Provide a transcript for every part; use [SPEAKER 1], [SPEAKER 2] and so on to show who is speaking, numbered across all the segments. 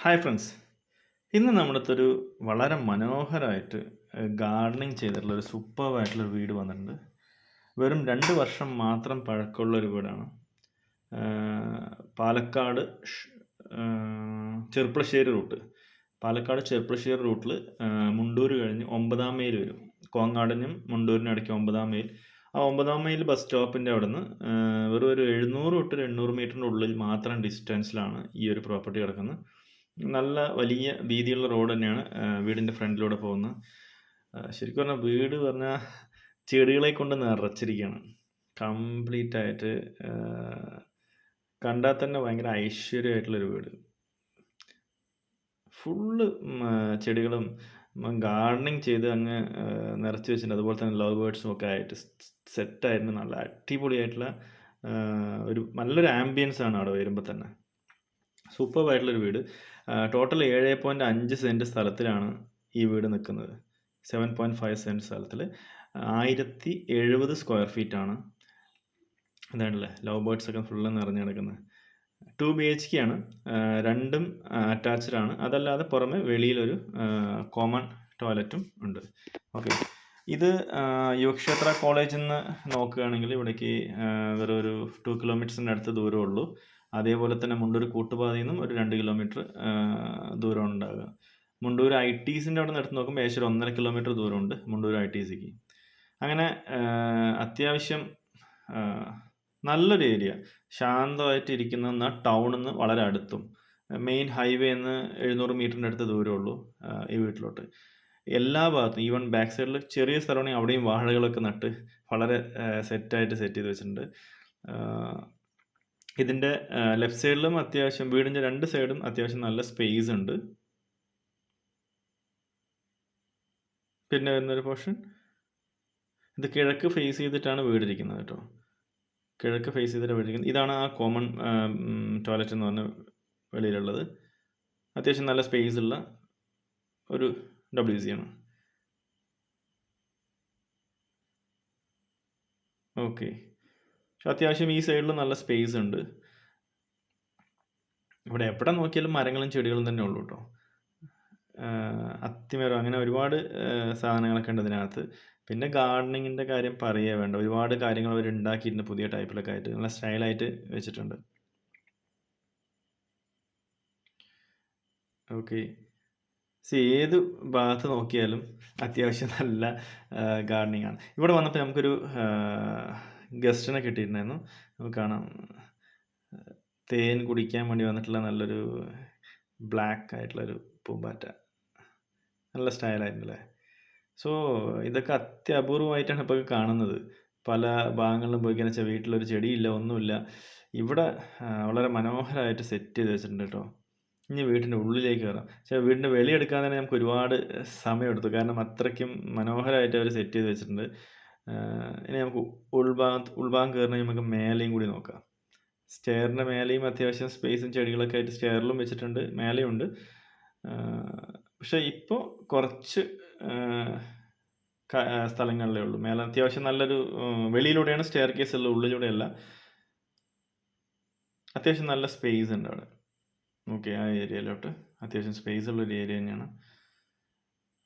[SPEAKER 1] Hi friends. ഇന്ന് നമ്മുടെ അടുത്തൊരു വളരെ മനോഹരമായിട്ട് ഗാർഡനിങ് ചെയ്തിട്ടുള്ള ഒരു സൂപ്പർബായിട്ടുള്ളൊരു വീട് വന്നിട്ടുണ്ട്. വെറും 2 വർഷം മാത്രം പഴക്കമുള്ള ഒരു വീടാണ്. പാലക്കാട് ചെർപ്പളശ്ശേരി റൂട്ട്. പാലക്കാട് ചെർപ്പളശ്ശേരി റൂട്ടിൽ മുണ്ടൂര് കഴിഞ്ഞ് 9-ാം മൈൽ വരും. കോങ്ങാടിനും മുണ്ടൂരിനും ഇടയ്ക്ക് 9-ാം മൈൽ. ആ 9-ാം മൈൽ ബസ് സ്റ്റോപ്പിൻ്റെ അവിടുന്ന് വെറും ഒരു 700 തൊട്ട് 800 മീറ്ററിൻ്റെ ഉള്ളിൽ മാത്രം ഡിസ്റ്റൻസിലാണ് ഈ ഒരു പ്രോപ്പർട്ടി കിടക്കുന്നത്. നല്ല വലിയ വീതിയുള്ള റോഡ് തന്നെയാണ് വീടിൻ്റെ ഫ്രണ്ടിലൂടെ പോകുന്നത്. ശരിക്കും പറഞ്ഞാൽ വീട് പറഞ്ഞാൽ ചെടികളെ കൊണ്ട് നിറച്ചിരിക്കുകയാണ്. കംപ്ലീറ്റ് ആയിട്ട് കണ്ടാൽ തന്നെ ഭയങ്കര ഐശ്വര്യമായിട്ടുള്ളൊരു വീട്. ഫുള്ള് ചെടികളും ഗാർഡനിങ് ചെയ്ത് അങ്ങ് നിറച്ച് വെച്ചിട്ടുണ്ട്. അതുപോലെ തന്നെ ലവ് ബേർഡ്സും ഒക്കെ ആയിട്ട് സെറ്റായിരുന്നു. നല്ല അടിപൊളിയായിട്ടുള്ള ഒരു നല്ലൊരു ആംബിയൻസ് ആണ് അവിടെ വരുമ്പോൾ തന്നെ. സൂപ്പർബായിട്ടുള്ളൊരു വീട്. ടോട്ടൽ 7.5 സെൻറ്റ് സ്ഥലത്തിലാണ് ഈ വീട് നിൽക്കുന്നത്. 7.5 സെൻറ്റ് സ്ഥലത്തിൽ 1070 സ്ക്വയർ ഫീറ്റാണ്. അതാണല്ലേ ലവ് ബേർഡ്സ് ഒക്കെ ഫുള്ള് നിറഞ്ഞു കിടക്കുന്നത്. 2 BHK ആണ്. രണ്ടും അറ്റാച്ച്ഡ് ആണ്. അതല്ലാതെ പുറമെ വെളിയിലൊരു കോമൺ ടോയ്ലറ്റും ഉണ്ട്. ഓക്കെ, ഇത് യുവക്ഷേത്ര കോളേജിൽ നിന്ന് നോക്കുകയാണെങ്കിൽ ഇവിടേക്ക് വെറും ഒരു 2 കിലോമീറ്റേഴ്സിൻ്റെ അടുത്ത് ദൂരമേ ഉള്ളൂ. അതേപോലെ തന്നെ മുണ്ടൂർ കൂട്ടുപാതയിൽ നിന്നും ഒരു 2 കിലോമീറ്റർ ദൂരമാണ് ഉണ്ടാകുക. മുണ്ടൂർ ITസിൻ്റെ അവിടെ നിന്ന് എടുത്ത് നോക്കുമ്പോൾ ഏകദേശം 1.5 കിലോമീറ്റർ ദൂരമുണ്ട് മുണ്ടൂർ ITസിക്ക്. അങ്ങനെ അത്യാവശ്യം നല്ലൊരു ഏരിയ, ശാന്തമായിട്ട് ഇരിക്കുന്ന ടൗണിൽ നിന്ന് വളരെ അടുത്തും മെയിൻ ഹൈവേന്ന് 700 മീറ്ററിൻ്റെ അടുത്ത് ദൂരമുള്ളൂ ഈ വീട്ടിലോട്ട്. എല്ലാ ഭാഗത്തും ഈവൻ ബാക്ക് സൈഡിൽ ചെറിയ സ്ഥലമാണെങ്കിൽ അവിടെയും വാഴകളൊക്കെ നട്ട് വളരെ സെറ്റായിട്ട് സെറ്റ് ചെയ്ത് വെച്ചിട്ടുണ്ട്. ഇതിൻ്റെ ലെഫ്റ്റ് സൈഡിലും അത്യാവശ്യം വീടിൻ്റെ 2 സൈഡും അത്യാവശ്യം നല്ല സ്പേസ് ഉണ്ട്. പിന്നെ വരുന്നൊരു പോർഷൻ ഇത് കിഴക്ക് ഫേസ് ചെയ്തിട്ടാണ് വീടിരിക്കുന്നത് കേട്ടോ. കിഴക്ക് ഫേസ് ചെയ്തിട്ട് വീടിരിക്കുന്നത്. ഇതാണ് ആ കോമൺ ടോയ്ലറ്റ് എന്ന് പറഞ്ഞ വെളിയിലുള്ളത്. അത്യാവശ്യം നല്ല സ്പേസ് ഉള്ള ഒരു WC ആണ്. ഓക്കെ, പക്ഷെ അത്യാവശ്യം ഈ സൈഡിൽ നല്ല സ്പേസ് ഉണ്ട്. ഇവിടെ എവിടെ നോക്കിയാലും മരങ്ങളും ചെടികളും തന്നെ ഉള്ളൂ കേട്ടോ. അത്തിമരം അങ്ങനെ ഒരുപാട് സാധനങ്ങളൊക്കെ ഉണ്ട് ഇതിനകത്ത്. പിന്നെ ഗാർഡനിങ്ങിൻ്റെ കാര്യം പറയുകയേ വേണ്ട. ഒരുപാട് കാര്യങ്ങൾ അവർ ഉണ്ടാക്കിയിട്ടുണ്ട് പുതിയ ടൈപ്പിലൊക്കെ ആയിട്ട്. നല്ല സ്റ്റൈലായിട്ട് വെച്ചിട്ടുണ്ട്. ഓക്കെ, ഏത് ഭാഗത്ത് നോക്കിയാലും അത്യാവശ്യം നല്ല ഗാർഡനിങ് ആണ്. ഇവിടെ വന്നപ്പോൾ നമുക്കൊരു ഗസ്റ്റിനെ കിട്ടിയിട്ടുണ്ടായിരുന്നു. നമുക്ക് കാണാം, തേൻ കുടിക്കാൻ വേണ്ടി വന്നിട്ടുള്ള നല്ലൊരു ബ്ലാക്ക് ആയിട്ടുള്ളൊരു പൂമ്പാറ്റ. നല്ല സ്റ്റൈലായിരുന്നല്ലേ. സോ ഇതൊക്കെ അത്യപൂർവമായിട്ടാണ് ഇപ്പോൾ കാണുന്നത്. പല ഭാഗങ്ങളിലും പോയി കഴിഞ്ഞാൽ വീട്ടിലൊരു ചെടിയില്ല, ഒന്നുമില്ല. ഇവിടെ വളരെ മനോഹരമായിട്ട് സെറ്റ് ചെയ്ത് വെച്ചിട്ടുണ്ട് കേട്ടോ. ഇനി വീട്ടിൻ്റെ ഉള്ളിലേക്ക് കയറാം. പക്ഷേ വീടിൻ്റെ വെളിയെടുക്കാൻ തന്നെ നമുക്ക് ഒരുപാട് സമയമെടുത്തു. കാരണം അത്രയ്ക്കും മനോഹരമായിട്ട് അവർ സെറ്റ് ചെയ്ത് വെച്ചിട്ടുണ്ട്. ഇനി നമുക്ക് ഉൾഭാഗം കയറണമെങ്കിൽ നമുക്ക് മേലെയും കൂടി നോക്കാം. സ്റ്റെയറിൻ്റെ മേലെയും അത്യാവശ്യം സ്പേസും ചെടികളൊക്കെ ആയിട്ട് സ്റ്റെയറിലും വെച്ചിട്ടുണ്ട്, മേലെയുണ്ട്. പക്ഷേ ഇപ്പോൾ കുറച്ച് സ്ഥലങ്ങളിലേ ഉള്ളൂ. മേലെ അത്യാവശ്യം നല്ലൊരു വെളിയിലൂടെയാണ് സ്റ്റെയർ കേസ് ഉള്ളത്, ഉള്ളിലൂടെയല്ല. അത്യാവശ്യം നല്ല സ്പേസ് ഉണ്ട് അവിടെ. ഓക്കെ, ആ ഏരിയയിലോട്ട് അത്യാവശ്യം സ്പേസ് ഉള്ളൊരു ഏരിയ തന്നെയാണ്.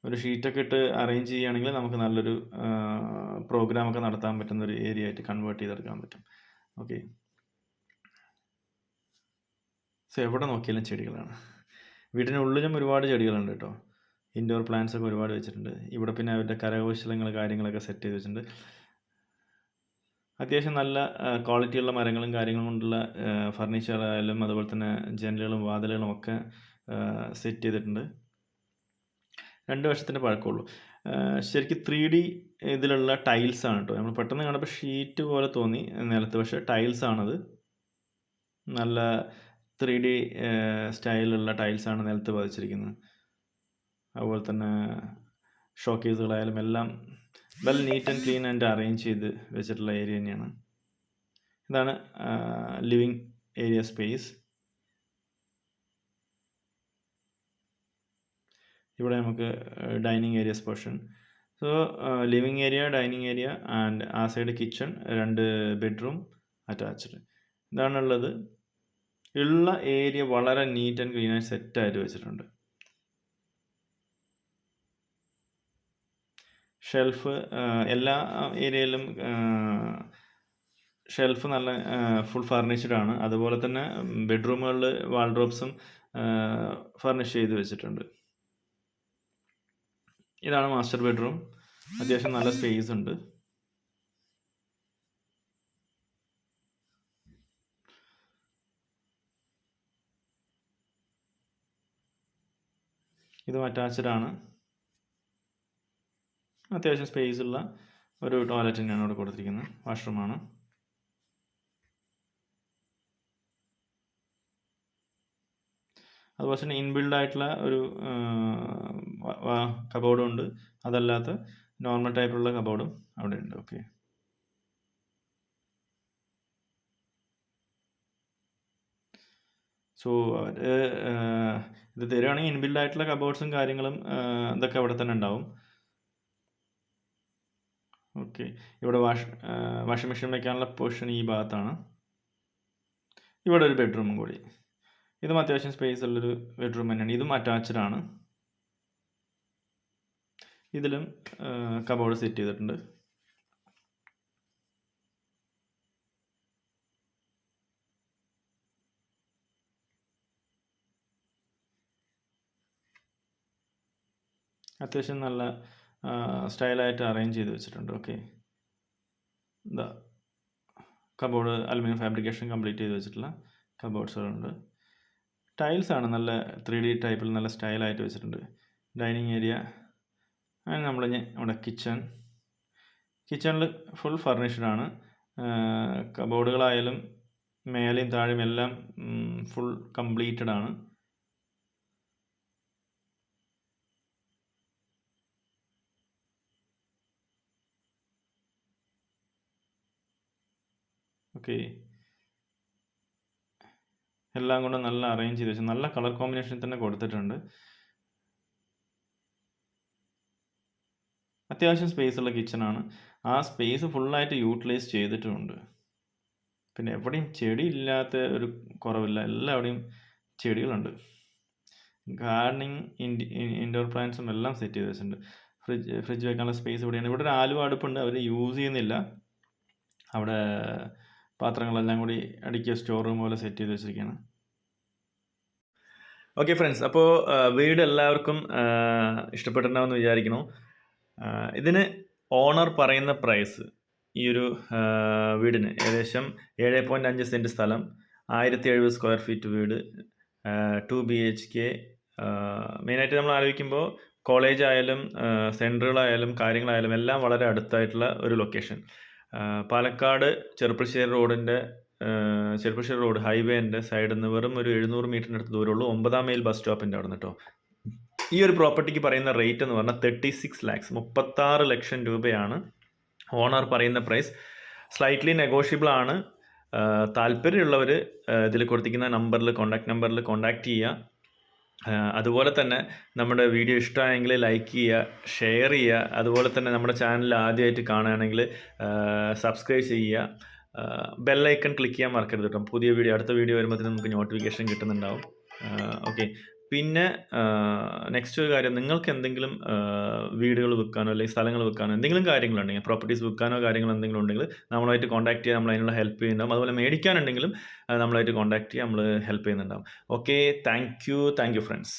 [SPEAKER 1] ഒരു ഷീറ്റൊക്കെ ഇട്ട് അറേഞ്ച് ചെയ്യുകയാണെങ്കിൽ നമുക്ക് നല്ലൊരു പ്രോഗ്രാമൊക്കെ നടത്താൻ പറ്റുന്ന ഒരു ഏരിയ ആയിട്ട് കൺവേർട്ട് ചെയ്തെടുക്കാൻ പറ്റും. ഓക്കെ, സോ എവിടെ നോക്കിയാലും ചെടികളാണ്. വീടിനുള്ളിലും ഒരുപാട് ചെടികളുണ്ട് കേട്ടോ. ഇൻഡോർ പ്ലാന്റ്സ് ഒക്കെ ഒരുപാട് വെച്ചിട്ടുണ്ട്. ഇവിടെ പിന്നെ അവരുടെ കരകൗശലങ്ങൾ കാര്യങ്ങളൊക്കെ സെറ്റ് ചെയ്ത് വെച്ചിട്ടുണ്ട്. അത്യാവശ്യം നല്ല ക്വാളിറ്റിയുള്ള മരങ്ങളും കാര്യങ്ങളും കൊണ്ടുള്ള ഫർണിച്ചറായാലും അതുപോലെ തന്നെ ജനലുകളും വാതിലുകളും ഒക്കെ സെറ്റ് ചെയ്തിട്ടുണ്ട്. 2 വർഷത്തിൻ്റെ പഴക്കമുള്ളൂ. ശരിക്കും 3D ഇതിലുള്ള ടൈൽസാണ് കേട്ടോ. നമ്മൾ പെട്ടെന്ന് കണ്ടപ്പോൾ ഷീറ്റ് പോലെ തോന്നി നിലത്ത്, പക്ഷേ ടൈൽസാണത്. നല്ല 3D സ്റ്റൈലുള്ള ടൈൽസാണ് നിലത്ത് പതിച്ചിരിക്കുന്നത്. അതുപോലെ തന്നെ ഷോക്കേസുകളായാലും എല്ലാം well neat and clean and arrange ചെയ്ത് വെച്ചിട്ടുള്ള ഏരിയ തന്നെയാണ്. ഇതാണ് ലിവിങ് ഏരിയ സ്പേസ്. ഇവിടെ നമുക്ക് dining areas portion. So living area, dining area and ആ സൈഡ് കിച്ചൺ, 2 ബെഡ്റൂം അറ്റാച്ച്ഡ്. ഇതാണുള്ളത്. ഉള്ള ഏരിയ വളരെ നീറ്റ് ആൻഡ് ക്ലീനായി സെറ്റായിട്ട് വെച്ചിട്ടുണ്ട്. ഷെൽഫ് എല്ലാ ഏരിയയിലും ഷെൽഫ് നല്ല ഫുൾ ഫർണിഷ്ഡ് ആണ്. അതുപോലെ തന്നെ ബെഡ്റൂമുകളിൽ വാൾഡ്രോബ്സും ഫർണിഷ് ചെയ്ത് വെച്ചിട്ടുണ്ട്. ഇതാണ് മാസ്റ്റർ ബെഡ്റൂം. അത്യാവശ്യം നല്ല സ്പേസ് ഉണ്ട്. ഇതും അറ്റാച്ച്ഡ് ആണ്. അത്യാവശ്യം സ്പേസ് ഉള്ള ഒരു ടോയ്ലറ്റ് തന്നെയാണ് ഇവിടെ കൊടുത്തിരിക്കുന്നത്. വാഷ്റൂമാണ്. അതുപോലെ തന്നെ ഇൻബിൽഡ് ആയിട്ടുള്ള ഒരു കബോർഡും ഉണ്ട്. അതല്ലാത്ത നോർമൽ ടൈപ്പിലുള്ള കബോർഡും അവിടെ ഉണ്ട്. ഓക്കെ, സോ ഇത് തരികയാണെങ്കിൽ ഇൻബിൽഡ് ആയിട്ടുള്ള കബോർഡ്സും കാര്യങ്ങളും ഇതൊക്കെ അവിടെ തന്നെ ഉണ്ടാവും. ഓക്കെ, ഇവിടെ വാഷിംഗ് മെഷീൻ വയ്ക്കാനുള്ള പൊസിഷൻ ഈ ഭാഗത്താണ്. ഇവിടെ ഒരു ബെഡ്റൂമും കൂടി. ഇതും അത്യാവശ്യം സ്പേസ് ഉള്ളൊരു ബെഡ്റൂം തന്നെയാണ്. ഇതും അറ്റാച്ച്ഡ് ആണ്. ഇതിലും കബോർഡ് സെറ്റ് ചെയ്തിട്ടുണ്ട്. അത്യാവശ്യം നല്ല സ്റ്റൈലായിട്ട് അറേഞ്ച് ചെയ്ത് വെച്ചിട്ടുണ്ട്. ഓക്കെ, ഇതാ കബോർഡ് അലുമിനിയം ഫാബ്രിക്കേഷൻ കംപ്ലീറ്റ് ചെയ്ത് വെച്ചിട്ടുള്ള കബോർഡ്സുകളുണ്ട്. ടൈൽസാണ് നല്ല 3D ടൈപ്പിൽ നല്ല സ്റ്റൈലായിട്ട് വെച്ചിട്ടുണ്ട്. ഡൈനിങ് ഏരിയ, അങ്ങനെ നമ്മൾ നമ്മുടെ കിച്ചണിൽ ഫുൾ ഫർണിഷ്ഡ് ആണ്. കബോർഡുകളായാലും മേലെയും താഴെയും എല്ലാം ഫുൾ കംപ്ലീറ്റഡ് ആണ്. ഓക്കെ, എല്ലാം കൊണ്ട് നല്ല അറേഞ്ച് ചെയ്ത് വെച്ചു. നല്ല കളർ കോമ്പിനേഷൻ തന്നെ കൊടുത്തിട്ടുണ്ട്. അത്യാവശ്യം സ്പേസ് ഉള്ള കിച്ചണാണ്. ആ സ്പേസ് ഫുള്ളായിട്ട് യൂട്ടിലൈസ് ചെയ്തിട്ടുമുണ്ട്. പിന്നെ എവിടെയും ചെടി ഇല്ലാത്ത ഒരു കുറവില്ല. എല്ലാവിടെയും ചെടികളുണ്ട്. ഗാർഡനിങ് ഇൻഡോർ പ്ലാന്റ്സും എല്ലാം സെറ്റ് ചെയ്ത് വെച്ചിട്ടുണ്ട്. ഫ്രിഡ്ജ് വെക്കാനുള്ള സ്പേസ് ഇവിടെയാണ്. ഇവിടെ ഒരു ആലുവ അടുപ്പുണ്ട്, അവർ യൂസ് ചെയ്യുന്നില്ല. അവിടെ പാത്രങ്ങളെല്ലാം കൂടി അടുക്കിയ സ്റ്റോർ റൂം പോലെ സെറ്റ് ചെയ്ത് വെച്ചിരിക്കുകയാണ്. ഓക്കെ ഫ്രണ്ട്സ്, അപ്പോൾ വീട് എല്ലാവർക്കും ഇഷ്ടപ്പെട്ടിട്ടുണ്ടാവുമെന്ന് വിചാരിക്കുന്നു. ഇതിന് ഓണർ പറയുന്ന പ്രൈസ് ഈ ഒരു വീടിന് ഏകദേശം 7.5 സെൻറ്റ് സ്ഥലം, 1070 സ്ക്വയർ ഫീറ്റ് വീട്, 2 BHK. മെയിനായിട്ട് നമ്മൾ ആലോചിക്കുമ്പോൾ കോളേജ് ആയാലും സെൻറ്ററുകളായാലും കാര്യങ്ങളായാലും എല്ലാം വളരെ അടുത്തായിട്ടുള്ള ഒരു ലൊക്കേഷൻ. പാലക്കാട് ചെറുപ്പശ്ശേരി റോഡ് ഹൈവേൻ്റെ സൈഡിൽ നിന്ന് വെറും ഒരു 700 മീറ്ററിനടുത്ത് ദൂരമുള്ളൂ. 9-ാം മൈൽ ബസ് സ്റ്റോപ്പിൻ്റെ അവിടെ നിന്ന് കേട്ടോ. ഈ ഒരു പ്രോപ്പർട്ടിക്ക് പറയുന്ന റേറ്റ് എന്ന് പറഞ്ഞാൽ 36 lakhs, 36 ലക്ഷം രൂപയാണ് ഓണർ പറയുന്ന പ്രൈസ്. സ്ലൈറ്റ്ലി നെഗോഷ്യബിൾ ആണ്. താല്പര്യമുള്ളവർ ഇതിൽ കൊടുത്തിരിക്കുന്ന കോൺടാക്ട് നമ്പറിൽ കോൺടാക്റ്റ് ചെയ്യുക. അതുപോലെ തന്നെ നമ്മുടെ വീഡിയോ ഇഷ്ടമായെങ്കിൽ ലൈക്ക് ചെയ്യുക, ഷെയർ ചെയ്യുക. അതുപോലെ തന്നെ നമ്മുടെ ചാനൽ ആദ്യമായിട്ട് കാണുകയാണെങ്കിൽ സബ്സ്ക്രൈബ് ചെയ്യുക. ബെല്ലൈക്കൺ ക്ലിക്ക് ചെയ്യാൻ മറക്കരുത് കേട്ടോ. അടുത്ത വീഡിയോ വരുമ്പോഴത്തേനും നമുക്ക് നോട്ടിഫിക്കേഷൻ കിട്ടുന്നുണ്ടാവും. ഓക്കെ, പിന്നെ നെക്സ്റ്റ് ഒരു കാര്യം, നിങ്ങൾക്ക് എന്തെങ്കിലും വീടുകൾ വിൽക്കാനോ അല്ലെങ്കിൽ സ്ഥലങ്ങൾ വിൽക്കാനോ എന്തെങ്കിലും കാര്യങ്ങളുണ്ടെങ്കിൽ, പ്രോപ്പർട്ടീസ് വിൽക്കാനോ കാര്യങ്ങൾ എന്തെങ്കിലും ഉണ്ടെങ്കിൽ നമ്മളായിട്ട് കോൺടാക്ട് ചെയ്യുക. നമ്മൾ അതിനുള്ള ഹെൽപ്പ് ചെയ്യുന്നുണ്ടാവും. അതുപോലെ മേടിക്കാനുണ്ടെങ്കിലും നമ്മളായിട്ട് കോൺടാക്ട് ചെയ്യുക, നമ്മൾ ഹെൽപ്പ് ചെയ്യുന്നുണ്ടാവും. Okay, thank you friends.